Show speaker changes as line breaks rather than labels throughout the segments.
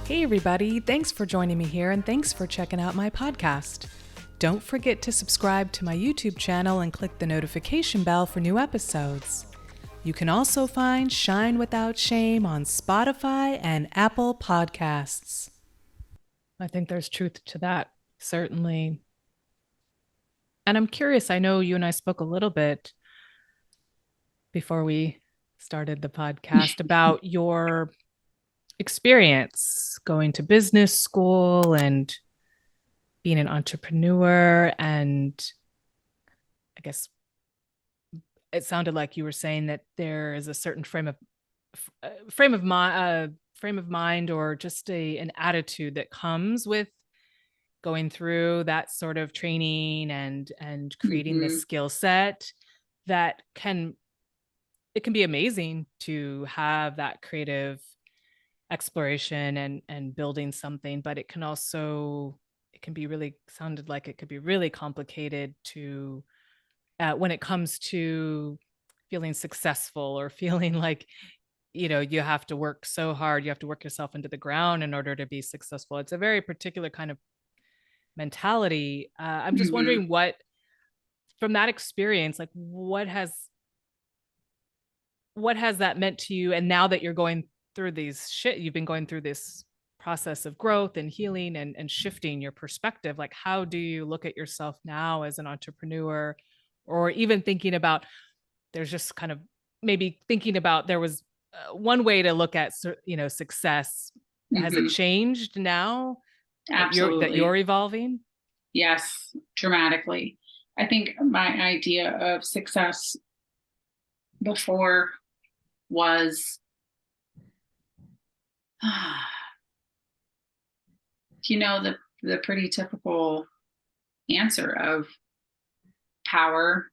Hey everybody, thanks for joining me here and thanks for checking out my podcast. Don't forget to subscribe to my YouTube channel and click the notification bell for new episodes. You can also find Shine Without Shame on Spotify and Apple Podcasts. I think there's truth to that, certainly. And I'm curious, I know you and I spoke a little bit before we started the podcast about your experience going to business school and being an entrepreneur. And I guess it sounded like you were saying that there is a certain frame of mind or just an attitude that comes with going through that sort of training and creating the skill set that can be amazing to have that creative exploration and building something, but it can be really complicated to when it comes to feeling successful or feeling like you have to work so hard, you have to work yourself into the ground in order to be successful. It's a very particular kind of mentality. I'm just wondering, what from that experience, like what has that meant to you? And now that you're going through you've been going through this process of growth and healing and shifting your perspective, like how do you look at yourself now as an entrepreneur, or even thinking about, there's just kind of maybe thinking about, there was one way to look at success. Has it changed now?
Absolutely.
that you're evolving?
Yes, dramatically. I think my idea of success before was the pretty typical answer of power,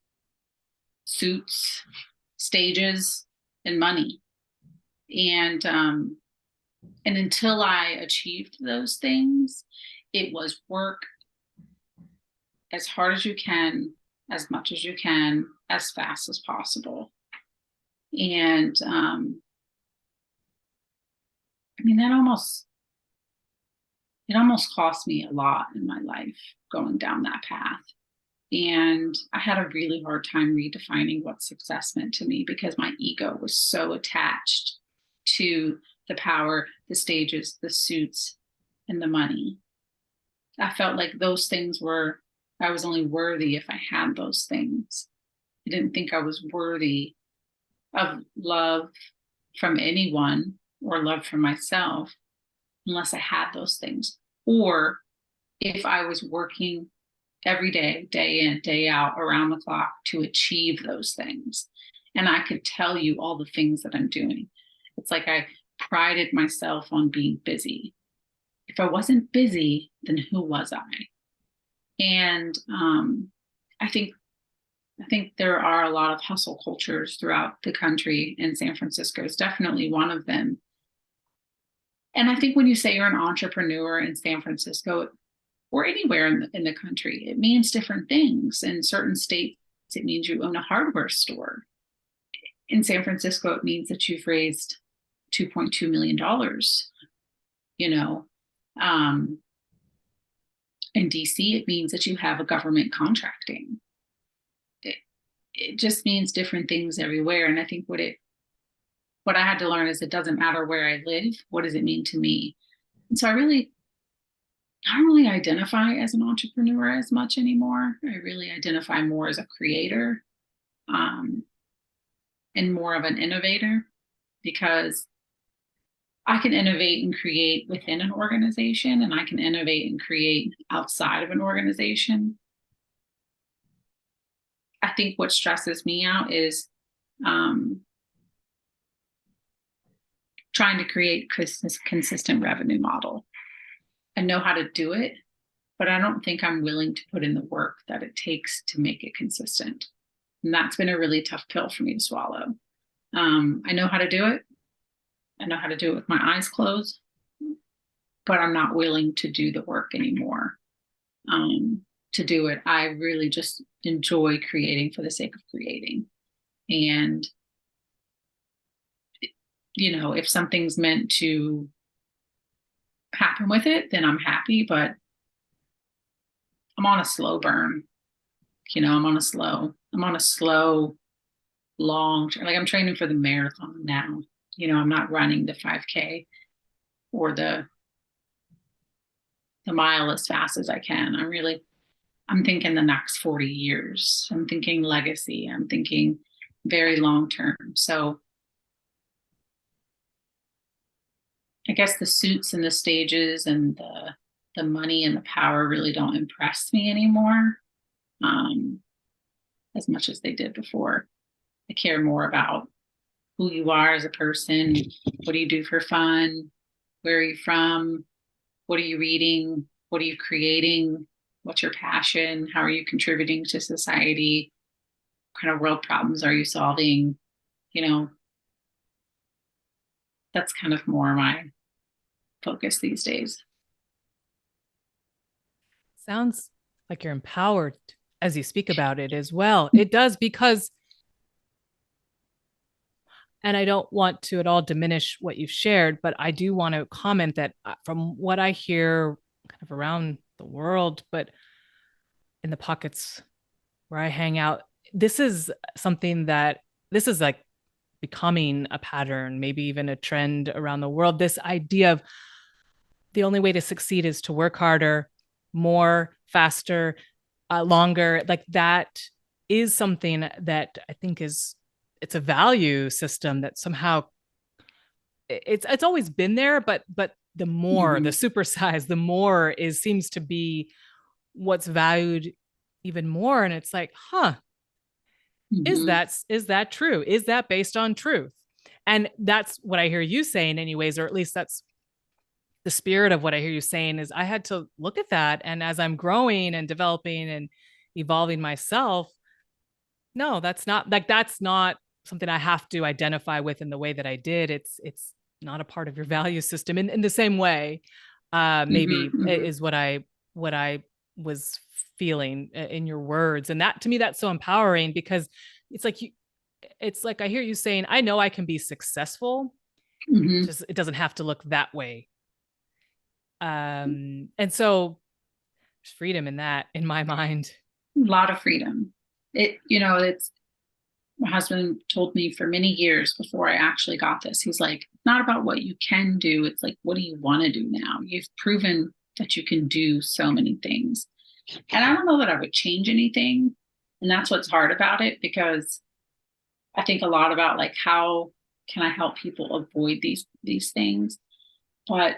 suits, stages, and money. And until I achieved those things, it was work as hard as you can, as much as you can, as fast as possible. And it almost cost me a lot in my life going down that path. And I had a really hard time redefining what success meant to me because my ego was so attached to the power, the stages, the suits, and the money. I felt like those things I was only worthy if I had those things. I didn't think I was worthy of love from anyone or love from myself unless I had those things. Or if I was working every day, day in, day out, around the clock to achieve those things. And I could tell you all the things that I'm doing. It's like I prided myself on being busy. If I wasn't busy, then who was I? And I think there are a lot of hustle cultures throughout the country, and San Francisco is definitely one of them. And I think when you say you're an entrepreneur in San Francisco or anywhere in the country, it means different things. In certain states, it means you own a hardware store. In San Francisco, it means that you've raised $2.2 million. In DC, it means that you have a government contracting. It just means different things everywhere. And I think what I had to learn is it doesn't matter where I live. What does it mean to me? And so I don't really identify as an entrepreneur as much anymore. I really identify more as a creator, and more of an innovator, because I can innovate and create within an organization, and I can innovate and create outside of an organization. I think what stresses me out is trying to create consistent revenue model. I know how to do it, but I don't think I'm willing to put in the work that it takes to make it consistent. And that's been a really tough pill for me to swallow. I know how to do it. I know how to do it with my eyes closed, but I'm not willing to do the work anymore. To do it, I really just enjoy creating for the sake of creating. And, if something's meant to happen with it, then I'm happy, but I'm on a slow burn. I'm on a slow, long, like I'm training for the marathon now. I'm not running the 5K or the mile as fast as I can. I'm thinking the next 40 years. I'm thinking legacy. I'm thinking very long term. So I guess the suits and the stages and the money and the power really don't impress me anymore, as much as they did before. I care more about who you are as a person. What do you do for fun? Where are you from? What are you reading? What are you creating? What's your passion? How are you contributing to society? What kind of world problems are you solving? You know, that's kind of more my focus these days.
Sounds like you're empowered as you speak about it as well. It does, because, and I don't want to at all diminish what you've shared, but I do want to comment that from what I hear kind of around the world, but in the pockets where I hang out, this is something that this is like becoming a pattern, maybe even a trend around the world. This idea of the only way to succeed is to work harder, more, faster, longer. Like that is something that I think it's a value system that somehow it's always been there, but the more the
Mm-hmm.
supersize, the more is seems to be what's valued even more. And it's like, huh,
Mm-hmm.
is that true? Is that based on truth? And that's what I hear you saying, anyways, or at least that's the spirit of what I hear you saying. Is I had to look at that, and as I'm growing and developing and evolving myself, no, that's not something I have to identify with in the way that I did. It's not a part of your value system in the same way. Maybe
Mm-hmm. Mm-hmm.
is what I was feeling in your words, and that to me that's so empowering, because it's like you, it's like I hear you saying, I know I can be successful.
Mm-hmm.
Just it doesn't have to look that way. And so there's freedom in that, in my mind.
A lot of freedom. It's my husband told me for many years before I actually got this. He's like, it's not about what you can do. It's like, what do you want to do now? You've proven that you can do so many things. And I don't know that I would change anything. And that's what's hard about it, because I think a lot about like how can I help people avoid these things? But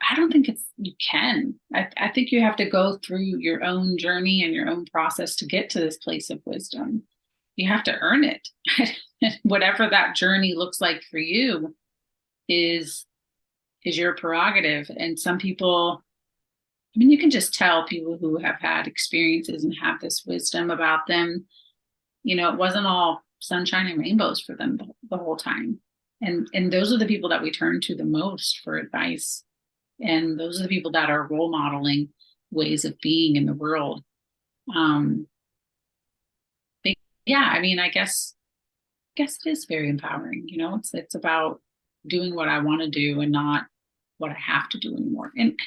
I don't think you can. I think you have to go through your own journey and your own process to get to this place of wisdom. You have to earn it. Whatever that journey looks like for you is your prerogative. And some people, I mean, you can just tell people who have had experiences and have this wisdom about them. It wasn't all sunshine and rainbows for them the whole time. And those are the people that we turn to the most for advice. And those are the people that are role modeling ways of being in the world. Um, but yeah, I mean, I guess it is very empowering. It's about doing what I want to do and not what I have to do anymore. And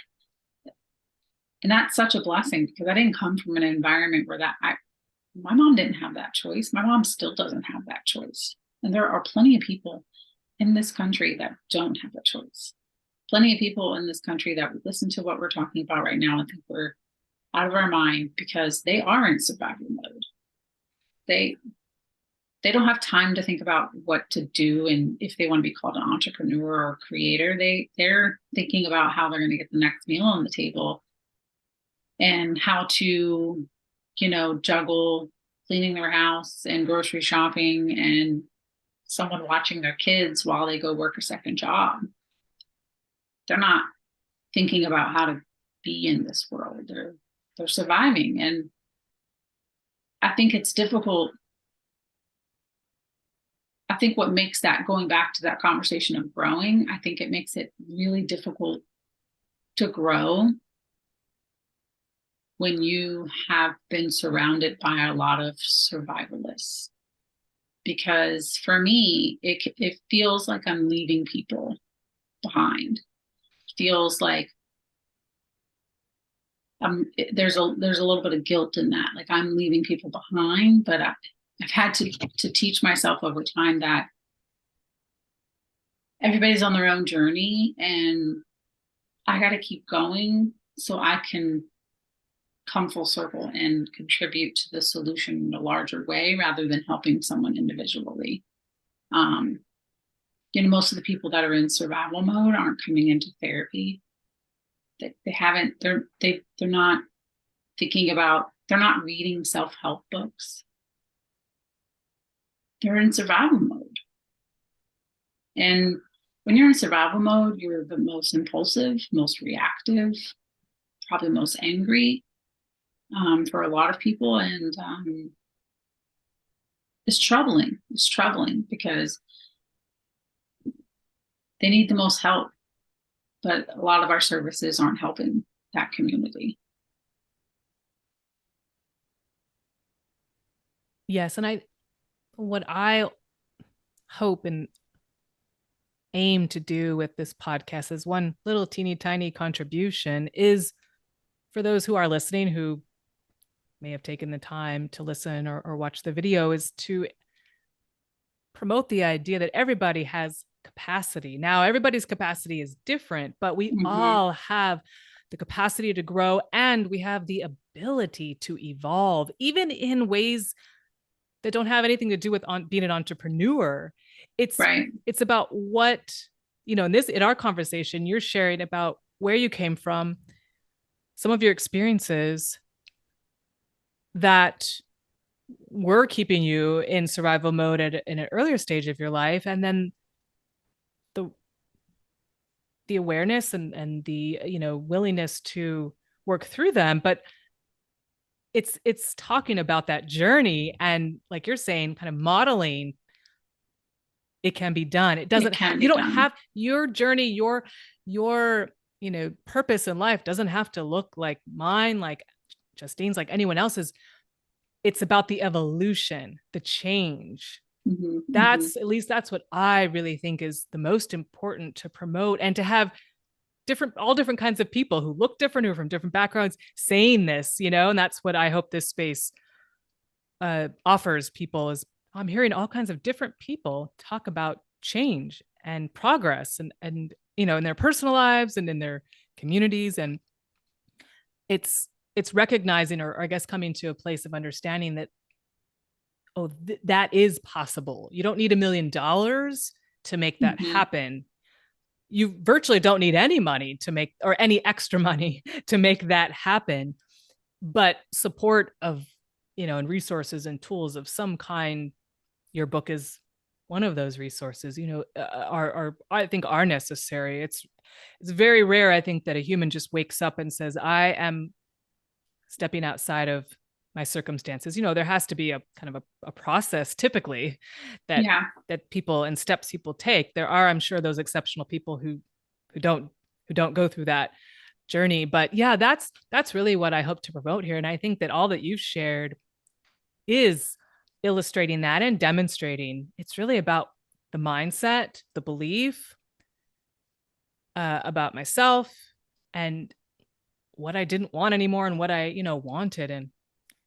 that's such a blessing, because I didn't come from an environment where my mom didn't have that choice. My mom still doesn't have that choice. And there are plenty of people in this country that don't have a choice. Plenty of people in this country that would listen to what we're talking about right now and think we're out of our mind, because they are in survival mode. They they don't have time to think about what to do, and if they want to be called an entrepreneur or creator, they're thinking about how they're going to get the next meal on the table, and how to juggle cleaning their house and grocery shopping and someone watching their kids while they go work a second job. They're not thinking about how to be in this world. They're surviving. And I think it's difficult. I think what makes that, going back to that conversation of growing, I think it makes it really difficult to grow when you have been surrounded by a lot of survivalists. Because for me, it feels like I'm leaving people behind. It feels like there's a little bit of guilt in that. Like I'm leaving people behind, but I've had to teach myself over time that everybody's on their own journey, and I got to keep going so I can come full circle and contribute to the solution in a larger way rather than helping someone individually. Um, most of the people that are in survival mode aren't coming into therapy. They haven't. They're not thinking about. They're not reading self-help books. They're in survival mode, and when you're in survival mode, you're the most impulsive, most reactive, probably most angry, for a lot of people, and it's troubling. It's troubling because they need the most help, but a lot of our services aren't helping that community.
Yes. And what I hope and aim to do with this podcast is one little teeny tiny contribution is for those who are listening who may have taken the time to listen or watch the video is to promote the idea that everybody has capacity. Now, everybody's capacity is different, but we all have the capacity to grow, and we have the ability to evolve, even in ways that don't have anything to do with being an entrepreneur. It's about what, in our conversation, you're sharing about where you came from, some of your experiences that were keeping you in survival mode in an earlier stage of your life, and then the awareness and the willingness to work through them. But it's talking about that journey, and like you're saying, kind of modeling it can be done. It doesn't you don't have your journey, your purpose in life doesn't have to look like mine, like Justine's, like anyone else's. It's about the evolution, the change. At least that's what I really think is the most important to promote, and to have all different kinds of people who look different, who are from different backgrounds, saying this, and that's what I hope this space offers people. Is I'm hearing all kinds of different people talk about change and progress, and in their personal lives and in their communities. And it's recognizing, or I guess coming to a place of understanding that, that is possible. You don't need $1 million to make that happen. You virtually don't need any money to make, or any extra money to make that happen, but support of, and resources and tools of some kind. Your book is one of those resources, are I think are necessary. It's very rare, I think, that a human just wakes up and says, I am stepping outside of my circumstances. There has to be a kind of a process typically that people and steps people take. There are, I'm sure, those exceptional people who don't go through that journey. But yeah, that's really what I hope to promote here. And I think that all that you've shared is illustrating that and demonstrating. It's really about the mindset, the belief about myself, and what I didn't want anymore, and what I wanted. And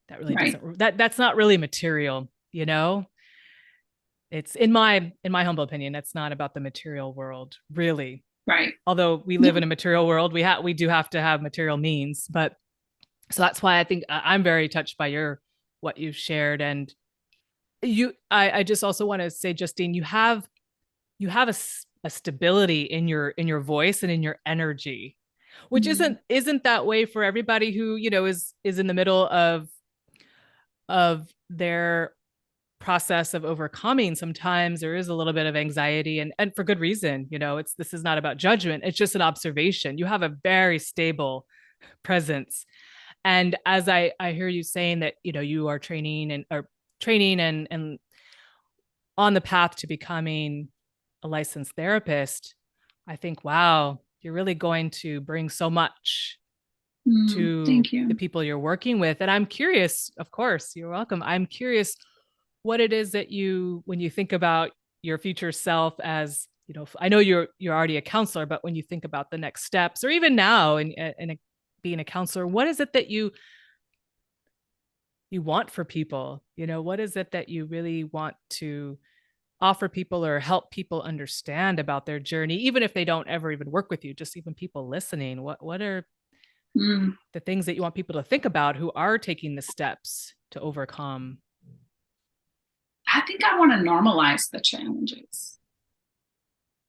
that really doesn't, that's not really material. It's in my humble opinion, that's not about the material world, really. Although we live in a material world, we do have to have material means. But so that's why I think I'm very touched by what you've shared. And I just also want to say, Justine, you have a stability in your voice and in your energy, which isn't that way for everybody who is in the middle of their process of overcoming. Sometimes there is a little bit of anxiety, and for good reason. This is not about judgment, it's just an observation. You have a very stable presence. And as I hear you saying that you are training and on the path to becoming a licensed therapist, I think, wow, you're really going to bring so much to the people you're working with. And I'm curious, of course, you're welcome. I'm curious what it is that when you think about your future self, as I know you're already a counselor, but when you think about the next steps, or even now in being a counselor? What is it that you want for people? You know, what is it that you really want to offer people or help people understand about their journey, even if they don't ever even work with you, just even people listening? What are
Mm.
the things that you want people to think about who are taking the steps to overcome?
I think I want to normalize the challenges.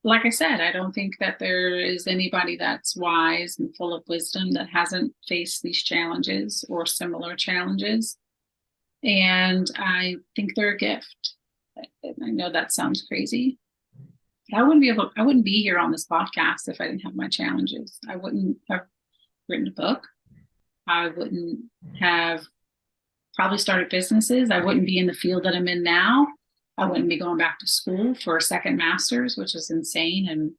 Like I said, I don't think that there is anybody that's wise and full of wisdom that hasn't faced these challenges or similar challenges. And I think they're a gift. I know that sounds crazy. I wouldn't be here on this podcast if I didn't have my challenges. I wouldn't have written a book. I wouldn't have probably started businesses. I wouldn't be in the field that I'm in now. I wouldn't be going back to school for a second master's, which is insane. And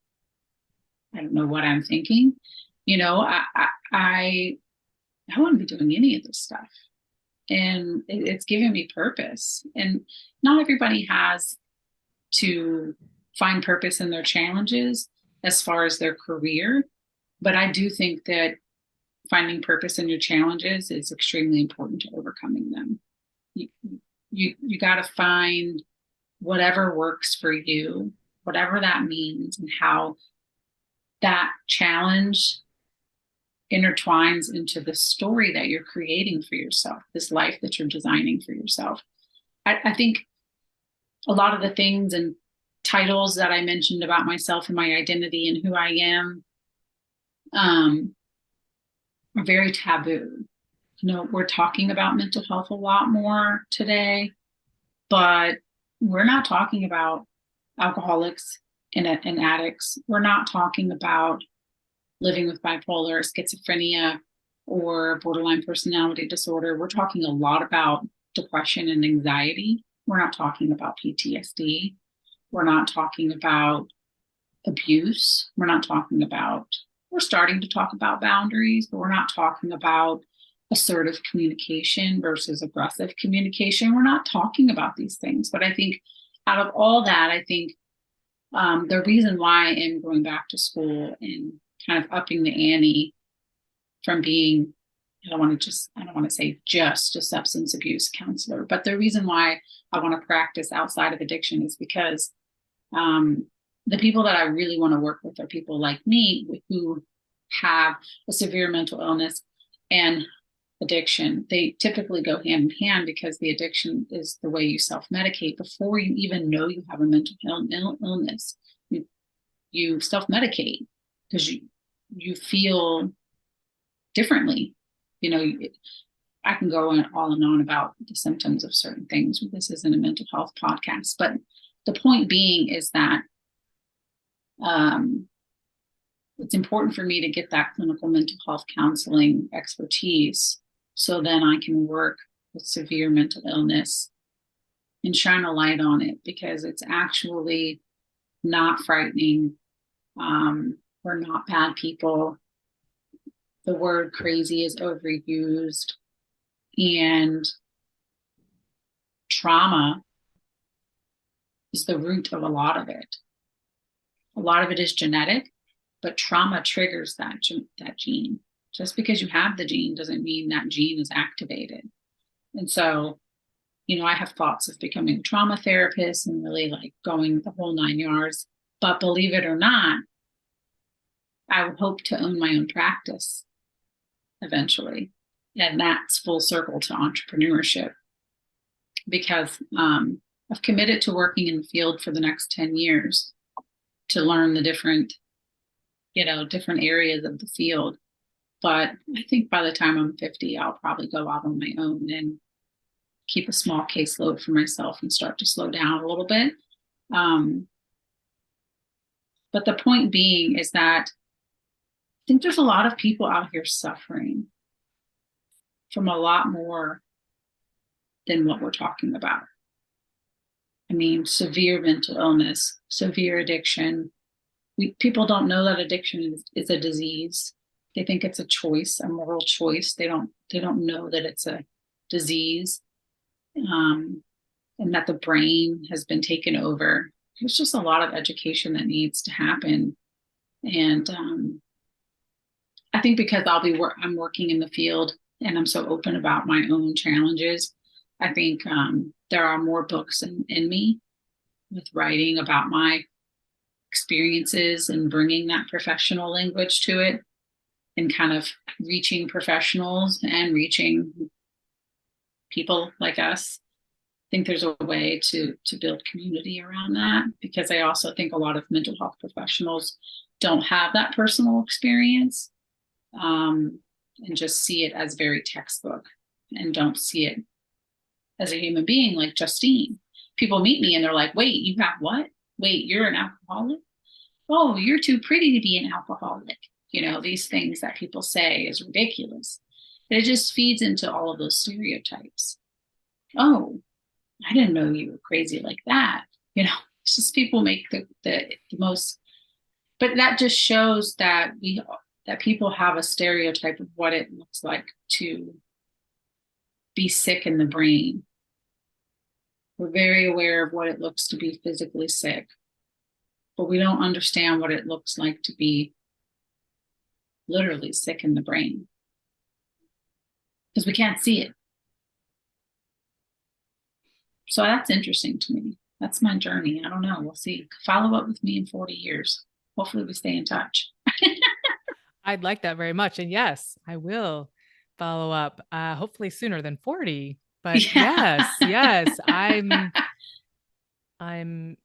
I don't know what I'm thinking. You know, I wouldn't be doing any of this stuff. And it's given me purpose. And not everybody has to find purpose in their challenges as far as their career. But I do think that finding purpose in your challenges is extremely important to overcoming them. You got to find whatever works for you, whatever that means, and how that challenge intertwines into the story that you're creating for yourself, this life that you're designing for yourself. I think a lot of the things and titles that I mentioned about myself and my identity and who I am are very taboo. You know, we're talking about mental health a lot more today, but we're not talking about alcoholics and addicts. We're not talking about living with bipolar, schizophrenia, or borderline personality disorder. We're talking a lot about depression and anxiety. We're not talking about PTSD. We're not talking about abuse. We're starting to talk about boundaries, but we're not talking about assertive communication versus aggressive communication. We're not talking about these things. But I think out of all that, I think the reason why I am going back to school and kind of upping the ante from being, I don't want to say just a substance abuse counselor, but the reason why I want to practice outside of addiction is because the people that I really want to work with are people like me who have a severe mental illness and addiction. They typically go hand in hand because the addiction is the way you self-medicate before you even know you have a mental illness. You self-medicate because you feel differently. You know, I can go on and on about the symptoms of certain things. This isn't a mental health podcast, but the point being is that it's important for me to get that clinical mental health counseling expertise so then I can work with severe mental illness and shine a light on it, because it's actually not frightening. We're not bad people. The word crazy is overused, and trauma is the root of a lot of it. A lot of it is genetic, but trauma triggers that gene. Just because you have the gene doesn't mean that gene is activated. And so, you know, I have thoughts of becoming a trauma therapist and really like going the whole 9 yards. But believe it or not, I would hope to own my own practice eventually. And that's full circle to entrepreneurship, because I've committed to working in the field for the next 10 years to learn the different areas of the field. But I think by the time I'm 50, I'll probably go out on my own and keep a small caseload for myself and start to slow down a little bit. But the point being is that I think there's a lot of people out here suffering from a lot more than what we're talking about. I mean, severe mental illness, severe addiction. People don't know that addiction is a disease. They think it's a choice, a moral choice. They don't know that it's a disease, and that the brain has been taken over. There's just a lot of education that needs to happen. And I think because I'm working in the field and I'm so open about my own challenges. I think there are more books in me with writing about my experiences and bringing that professional language to it and kind of reaching professionals and reaching people like us. I think there's a way to build community around that, because I also think a lot of mental health professionals don't have that personal experience, and just see it as very textbook and don't see it as a human being like Justine. People meet me and they're like, wait, you have what? Wait, you're an alcoholic? Oh, you're too pretty to be an alcoholic. These things that people say is ridiculous. It just feeds into all of those stereotypes. Oh, I didn't know you were crazy like that. It's just people make the most, but that just shows that that people have a stereotype of what it looks like to be sick in the brain. We're very aware of what it looks to be physically sick, but we don't understand what it looks like to be literally sick in the brain, because we can't see it. So that's interesting to me. That's my journey. I don't know. We'll see. Follow up with me in 40 years. Hopefully we stay in touch.
I'd like that very much. And yes, I will follow up, hopefully sooner than 40. But
Yeah.
yes, I'm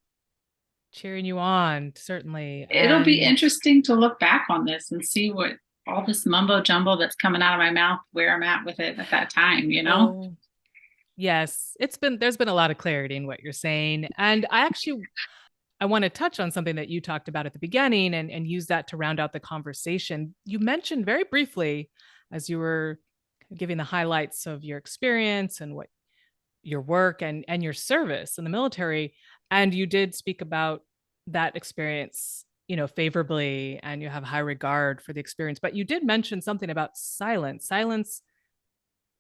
cheering you on, certainly.
It'll be
And
interesting to look back on this and see what all this mumbo jumbo that's coming out of my mouth, where I'm at with it at that time.
oh, yes, there's been a lot of clarity in what you're saying. And I want to touch on something that you talked about at the beginning and use that to round out the conversation. You mentioned very briefly, as you were giving the highlights of your experience and what your work and your service in the military, and you did speak about that experience, favorably, and you have high regard for the experience. But you did mention something about silence. Silence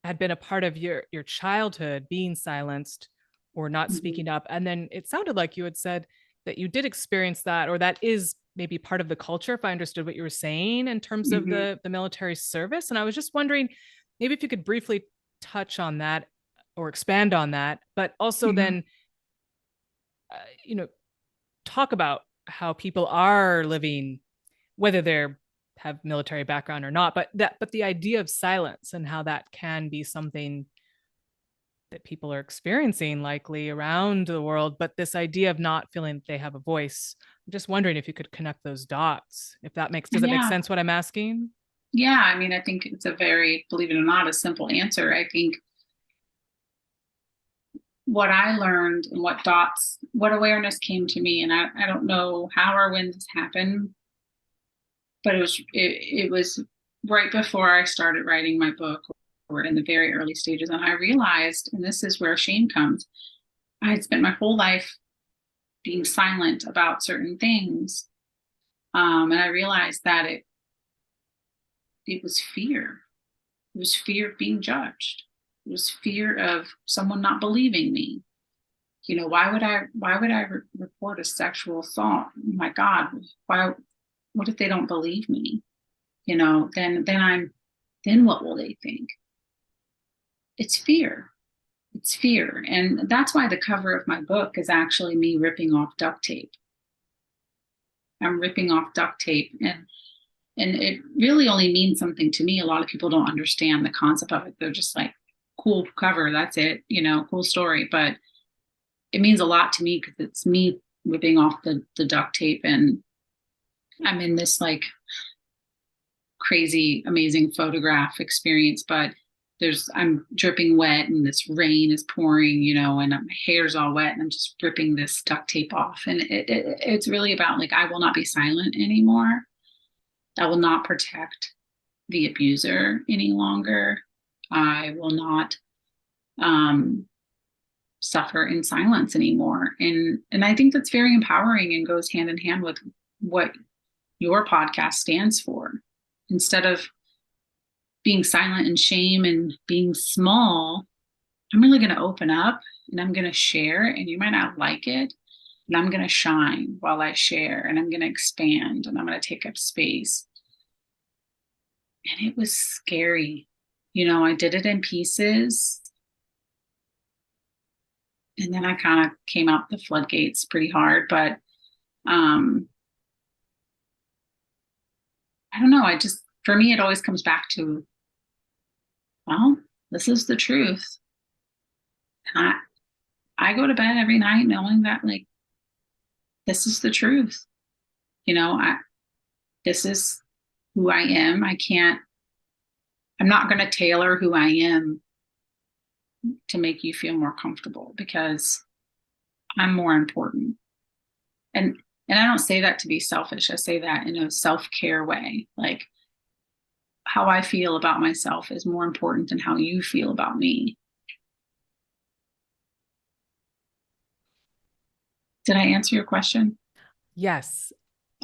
had been a part of your childhood, being silenced or not
Mhm.
speaking up. And then it sounded like you had said that you did experience that, or that is maybe part of the culture, if I understood what you were saying in terms of
Mhm.
the military service. And I was just wondering, maybe if you could briefly touch on that or expand on that, but also
Mhm.
then, uh, you know, talk about how people are living, whether they're have military background or not, but the idea of silence and how that can be something that people are experiencing likely around the world, but this idea of not feeling that they have a voice. I'm just wondering if you could connect those dots. If that does that make
Yeah.
sense what I'm asking?
Yeah. I mean, I think it's a very, believe it or not, a simple answer. I think what I learned and what awareness came to me, and I don't know how or when this happened, but it was right before I started writing my book, or in the very early stages. And I realized, and this is where shame comes, I had spent my whole life being silent about certain things. And I realized that it was fear. It was fear of being judged. It was fear of someone not believing me. Why would I report a sexual assault? Oh my God, what if they don't believe me? Then what will they think? It's fear. It's fear. And that's why the cover of my book is actually me ripping off duct tape. I'm ripping off duct tape, and it really only means something to me. A lot of people don't understand the concept of it. They're just like, cool cover, that's it, cool story. But it means a lot to me because it's me ripping off the duct tape, and I'm in this like crazy, amazing photograph experience, but I'm dripping wet and this rain is pouring, and my hair's all wet and I'm just ripping this duct tape off. And it's really about like, I will not be silent anymore. I will not protect the abuser any longer. I will not um, suffer in silence anymore. And I think that's very empowering and goes hand in hand with what your podcast stands for. Instead of being silent in shame and being small, I'm really going to open up and I'm going to share, and you might not like it, and I'm going to shine while I share, and I'm going to expand, and I'm going to take up space. And it was scary. I did it in pieces, and then I kind of came out the floodgates pretty hard. But um, I don't know. For me, it always comes back to, well, this is the truth. And I go to bed every night knowing that, like, this is the truth. You know, I, this is who I am. I'm not going to tailor who I am to make you feel more comfortable, because I'm more important. And I don't say that to be selfish. I say that in a self-care way. Like, how I feel about myself is more important than how you feel about me. Did I answer your question?
Yes.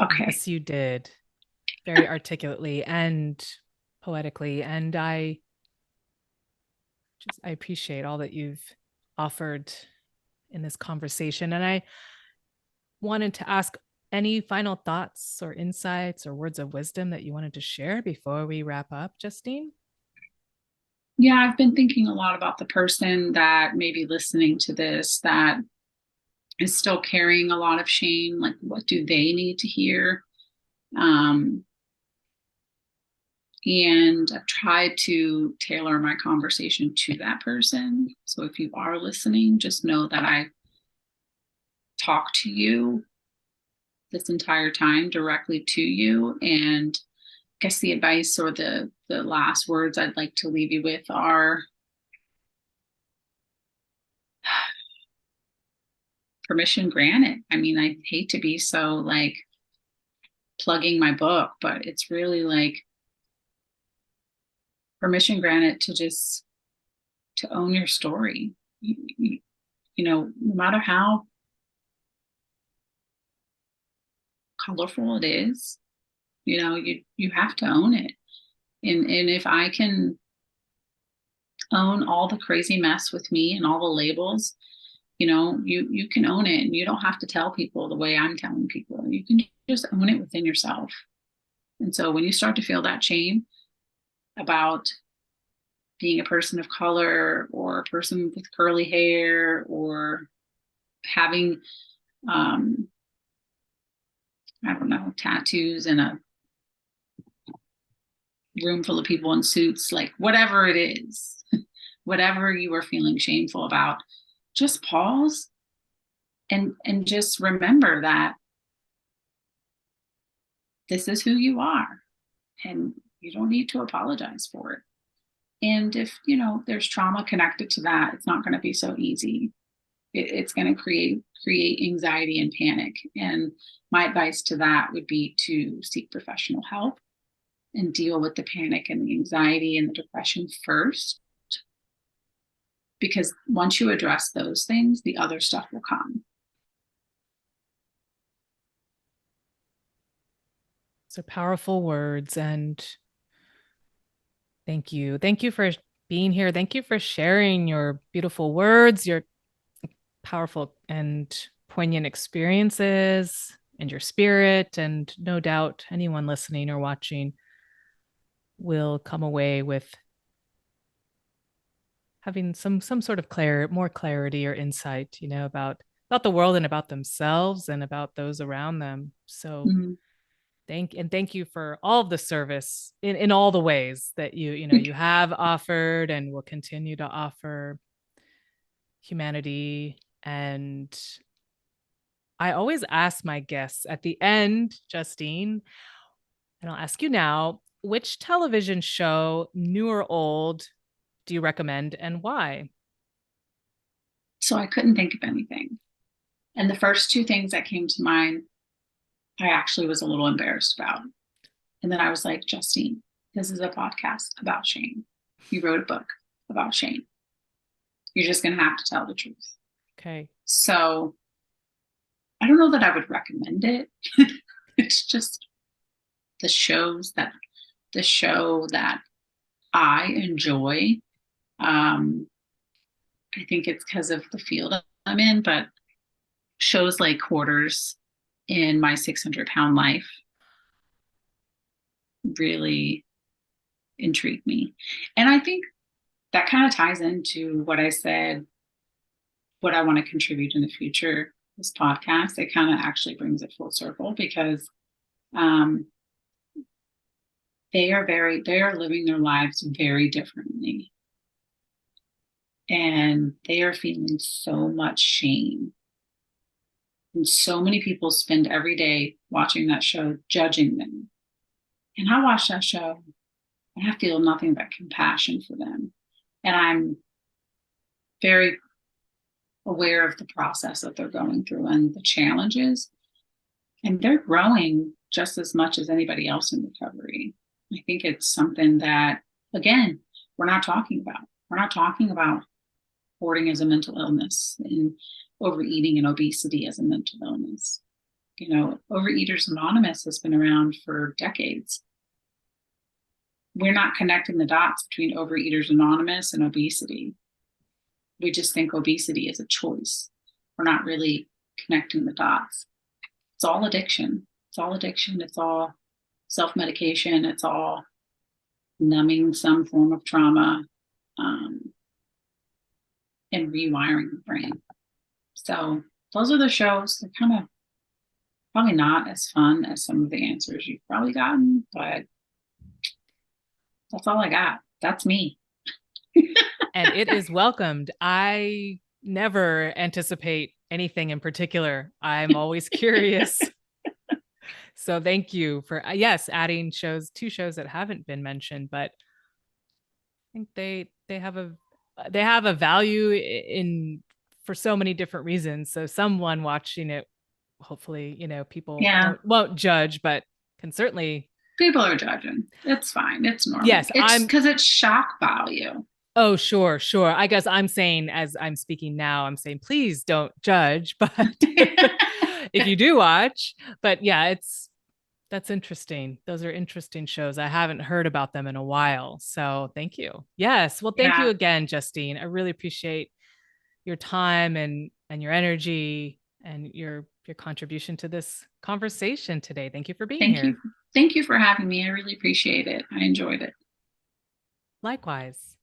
Okay.
Yes, you did. Very articulately and poetically. And I appreciate all that you've offered in this conversation. And I wanted to ask, any final thoughts or insights or words of wisdom that you wanted to share before we wrap up, Justine?
Yeah, I've been thinking a lot about the person that may be listening to this that is still carrying a lot of shame. Like, what do they need to hear? Um, and I've tried to tailor my conversation to that person. So if you are listening, just know that I talk to you this entire time directly to you. And I guess the advice, or the last words I'd like to leave you with, are permission granted. I mean, I hate to be so like plugging my book, but it's really like permission granted to just to own your story. No matter how colorful it is, you have to own it. And if I can own all the crazy mess with me and all the labels, you can own it, and you don't have to tell people the way I'm telling people. You can just own it within yourself. And so when you start to feel that shame about being a person of color, or a person with curly hair, or having I don't know, tattoos in a room full of people in suits, like whatever it is, whatever you are feeling shameful about, just pause and just remember that this is who you are, and you don't need to apologize for it. And if there's trauma connected to that, it's not going to be so easy. It's going to create anxiety and panic. And my advice to that would be to seek professional help and deal with the panic and the anxiety and the depression first, because once you address those things, the other stuff will come.
So powerful words. And thank you. Thank you for being here. Thank you for sharing your beautiful words, your powerful and poignant experiences, and your spirit. And no doubt anyone listening or watching will come away with having some sort of more clarity or insight, about the world and about themselves and about those around them. So
Mm-hmm.
thank you for all of the service in all the ways that you have offered and will continue to offer humanity. And I always ask my guests at the end, Justine, and I'll ask you now, which television show, new or old, do you recommend and why?
So I couldn't think of anything. And the first two things that came to mind, I actually was a little embarrassed about. And then I was like, Justine, this is a podcast about shame. You wrote a book about shame. You're just going to have to tell the truth.
Okay.
So I don't know that I would recommend it. It's just the show that I enjoy. I think it's because of the field I'm in, but shows like Quarters in My 600 Pound Life really intrigue me. And I think that kind of ties into what I said, what I want to contribute in the future, this podcast. It kind of actually brings it full circle because um, they are living their lives very differently. And they are feeling so much shame. And so many people spend every day watching that show, judging them. And I watch that show and I feel nothing but compassion for them. And I'm very aware of the process that they're going through and the challenges. And they're growing just as much as anybody else in recovery. I think it's something that, again, we're not talking about. We're not talking about hoarding as a mental illness and overeating and obesity as a mental illness. You know, Overeaters Anonymous has been around for decades. We're not connecting the dots between Overeaters Anonymous and obesity. We just think obesity is a choice. We're not really connecting the dots. It's all addiction. It's all addiction. It's all self-medication. It's all numbing some form of trauma and rewiring the brain. So those are the shows. They're kind of probably not as fun as some of the answers you've probably gotten, but that's all I got. That's me.
And it is welcomed. I never anticipate anything in particular. I'm always curious. So thank you for, yes, adding two shows that haven't been mentioned, but I think they have a value in for so many different reasons. So someone watching it, hopefully, people won't judge, but can certainly.
People are judging. It's fine. It's normal.
Yes,
it's because it's shock value.
Oh, sure. I guess I'm saying, as I'm speaking now, I'm saying, please don't judge, but if you do watch, but yeah, that's interesting. Those are interesting shows. I haven't heard about them in a while. So thank you. Yes. Well, thank you again, Justine. I really appreciate your time and your energy and your contribution to this conversation today. Thank you for being here.
Thank you for having me. I really appreciate it. I enjoyed it.
Likewise.